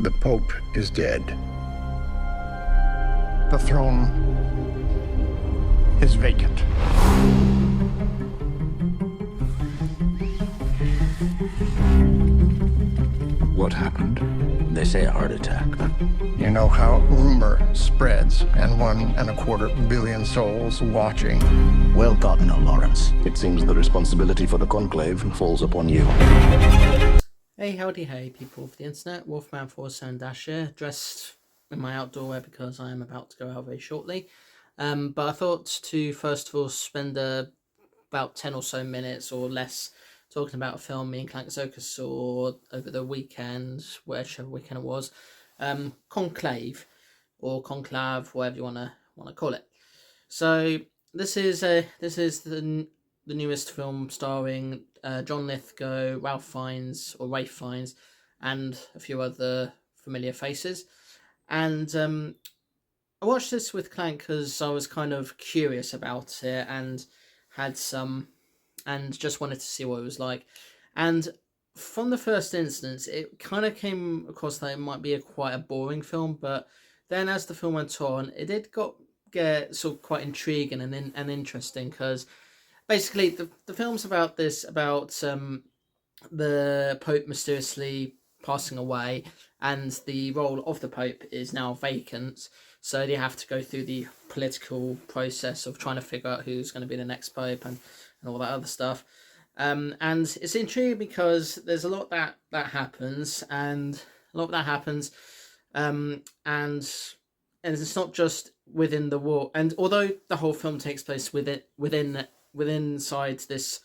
The Pope is dead. The throne is vacant. What happened? They say a heart attack. You know how rumor spreads, and 1.25 billion souls watching. Well thought, no, Lawrence. It seems the responsibility for the Conclave falls upon you. Hey, howdy, hey, people of the internet. Wolfman 4 Dash here, dressed in my outdoor wear because I am about to go out very shortly. But I thought to first of all spend about 10 or so minutes or less talking about a film me and Clank Zoka saw over the weekend, whichever weekend it was. Conclave, or Conclave, whatever you want to call it. So this is the newest film starring John Lithgow, Ralph Fiennes, and a few other familiar faces. And I watched this with Clank because I was kind of curious about it and just wanted to see what it was like. And from the first instance, it kind of came across that it might be quite a boring film, but then as the film went on, it did get sort of quite intriguing and interesting, because basically the film's about the Pope mysteriously passing away, and the role of the Pope is now vacant, so they have to go through the political process of trying to figure out who's going to be the next Pope and all that other stuff. And it's intriguing because there's a lot that happens, and it's not just within the war. And although the whole film takes place within inside this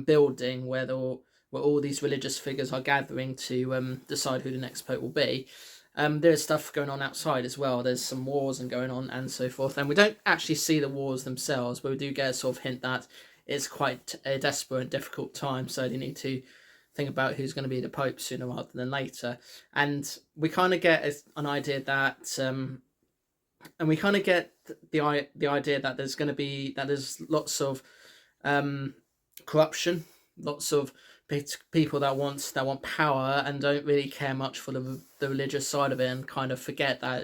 building where all these religious figures are gathering to decide who the next pope will be, there's stuff going on outside as well. There's some wars and going on and so forth, and we don't actually see the wars themselves, but we do get a sort of hint that it's quite a desperate and difficult time, so they need to think about who's going to be the pope sooner rather than later. And we kind of get an idea that and we kind of get the idea that there's lots of corruption, lots of people that want power and don't really care much for the religious side of it, and kind of forget that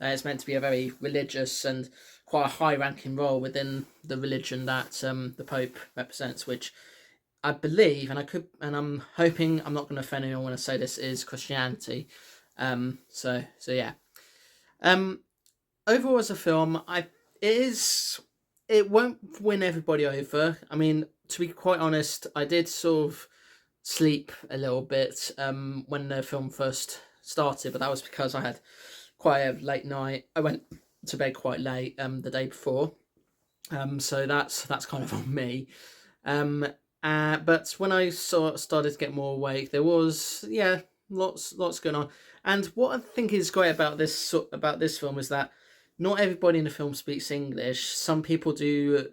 it's meant to be a very religious and quite a high-ranking role within the religion that the Pope represents, which I believe, and I'm hoping I'm not going to offend anyone when I say this, is Christianity. So yeah. Overall, as a film, it won't win everybody over. I mean, to be quite honest, I did sort of sleep a little bit when the film first started, but that was because I had quite a late night. I went to bed quite late the day before, so that's kind of on me. But when I started to get more awake, there was lots going on. And what I think is great about this film is that not everybody in the film speaks English. Some people do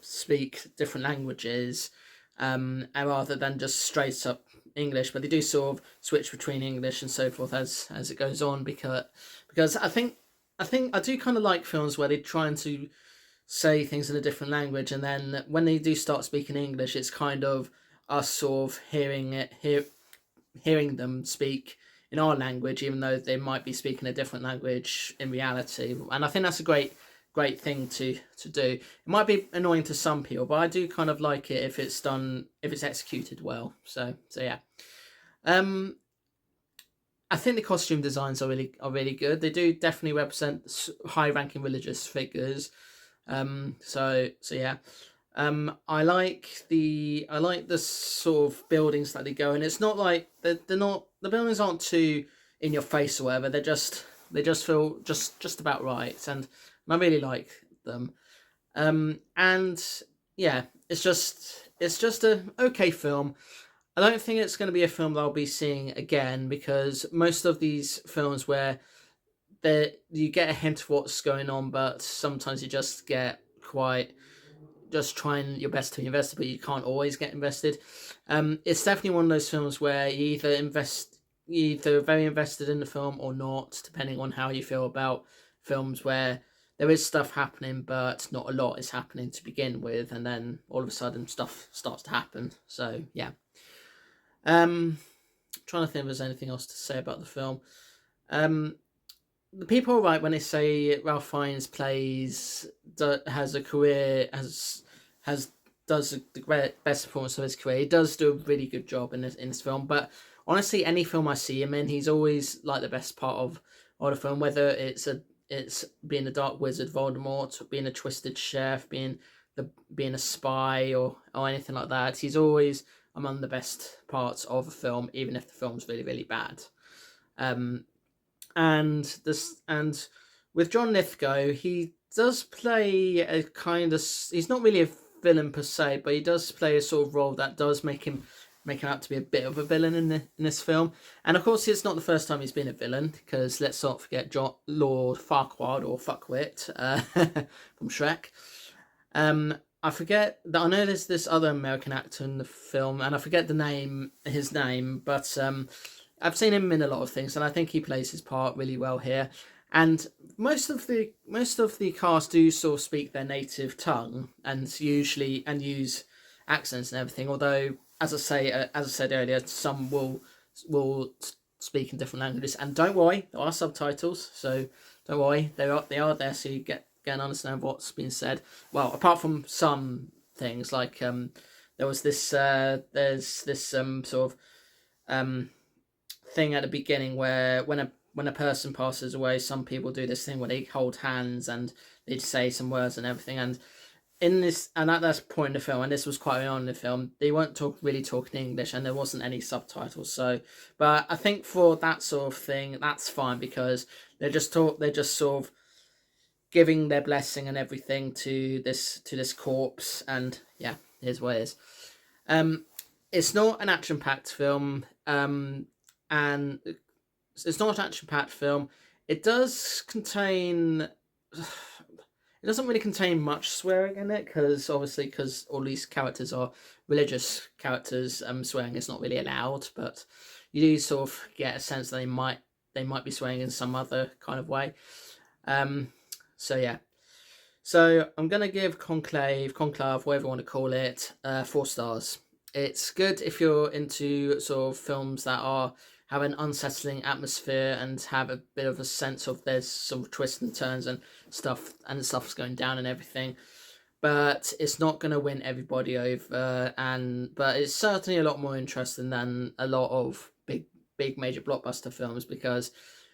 speak different languages, rather than just straight up English. But they do sort of switch between English and so forth as it goes on, because I think I do kind of like films where they're trying to say things in a different language, and then when they do start speaking English, it's kind of us sort of hearing them speak in our language, even though they might be speaking a different language in reality. And I think that's a great thing to do. It might be annoying to some people, but I do kind of like it if it's executed well. So yeah. I think the costume designs are really good. They do definitely represent high-ranking religious figures. So yeah. I like the sort of buildings that they go in. It's not like they're not, the buildings aren't too in your face or whatever. They just feel just about right, and I really like them. And yeah, it's just a okay film. I don't think it's going to be a film that I'll be seeing again, because most of these films where you get a hint of what's going on, but sometimes you just get just trying your best to be invested, but you can't always get invested. It's definitely one of those films where you're either very invested in the film or not, depending on how you feel about films where there is stuff happening, but not a lot is happening to begin with, and then all of a sudden stuff starts to happen. So yeah. trying to think if there's anything else to say about the film. The people are right when they say Ralph Fiennes has a career, has does the best performance of his career. He does do a really good job in this film. But honestly, any film I see him in, he's always like the best part of the film. Whether it's being a dark wizard, Voldemort, being a twisted chef, being a spy, or anything like that. He's always among the best parts of a film, even if the film's really, really bad. And with John Lithgow, he does play a kind of, he's not really a villain per se, but he does play a sort of role that does make him out to be a bit of a villain in this film. And of course, it's not the first time he's been a villain, because let's not forget Lord Farquaad, or Fuckwit, from Shrek. I forget that, I know there's this other American actor in the film, and I forget his name, but I've seen him in a lot of things, and I think he plays his part really well here. And most of the cast do sort of speak their native tongue, and use accents and everything. Although, as I said earlier, some will speak in different languages. And don't worry, there are subtitles, so don't worry, they are there, so you get and understand what's being said. Well, apart from some things, like there was this there's this sort of thing at the beginning where when a person passes away, some people do this thing where they hold hands and they say some words and everything. And in this, and at that point in the film, and this was quite early on in the film, they weren't really talking English, and there wasn't any subtitles. So, but I think for that sort of thing, that's fine, because they're just sort of giving their blessing and everything to this corpse. And yeah, here's what it is. It's not an action-packed film, and it's not an action-packed film. It doesn't really contain much swearing in it, because all these characters are religious characters. Swearing is not really allowed, but you do sort of get a sense that they might be swearing in some other kind of way. So yeah, so I'm gonna give Conclave, whatever you want to call it, 4 stars. It's good if you're into sort of films that have an unsettling atmosphere and have a bit of a sense of there's some twists and turns and stuff's going down and everything. But it's not going to win everybody over, but it's certainly a lot more interesting than a lot of big major blockbuster films, because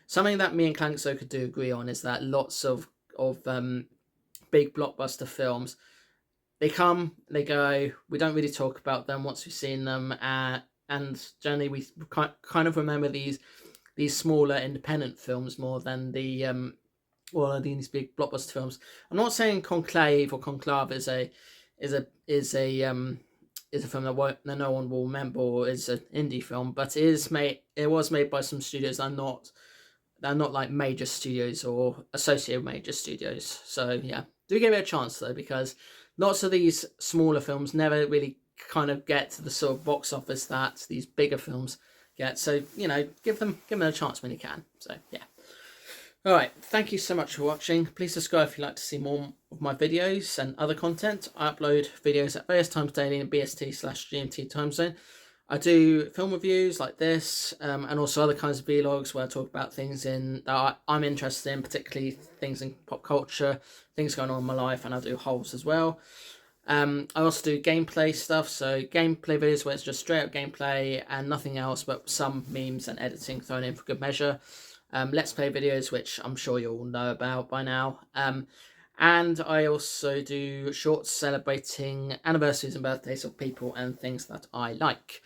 something that me and Clankso could do agree on is that lots of big blockbuster films, they come, they go, we don't really talk about them once we've seen them, and generally we kind of remember these smaller independent films more than these big blockbuster films. I'm not saying Conclave is a film that no one will remember, or is an indie film, but it was made by some studios that are not like major studios or associated major studios. So yeah, do give it a chance though, because lots of these smaller films never really kind of get to the sort of box office that these bigger films get. So, give them a chance when you can. So yeah. All right, thank you so much for watching. Please subscribe if you'd like to see more of my videos and other content. I upload videos at various times daily in BST/GMT time zone. I do film reviews like this, and also other kinds of vlogs where I talk about things that I'm interested in, particularly things in pop culture, things going on in my life, and I do hauls as well. I also do gameplay stuff, so gameplay videos where it's just straight up gameplay and nothing else, but some memes and editing thrown in for good measure. Let's play videos, which I'm sure you all know about by now. And I also do shorts celebrating anniversaries and birthdays of people and things that I like.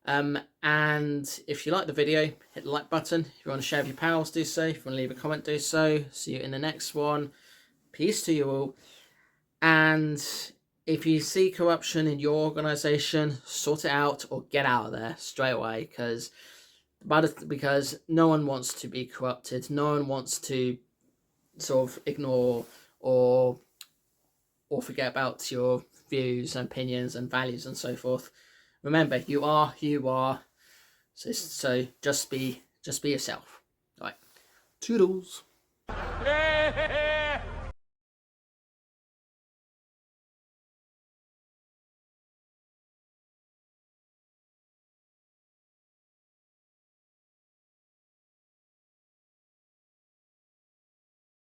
And if you like the video, hit the like button. If you want to share with your pals, do so. If you want to leave a comment, do so. See you in the next one. Peace to you all. And if you see corruption in your organisation, sort it out or get out of there straight away, because no one wants to be corrupted. No one wants to sort of ignore or forget about your views and opinions and values and so forth. Remember, you are who you are. So just be yourself. All right. Toodles.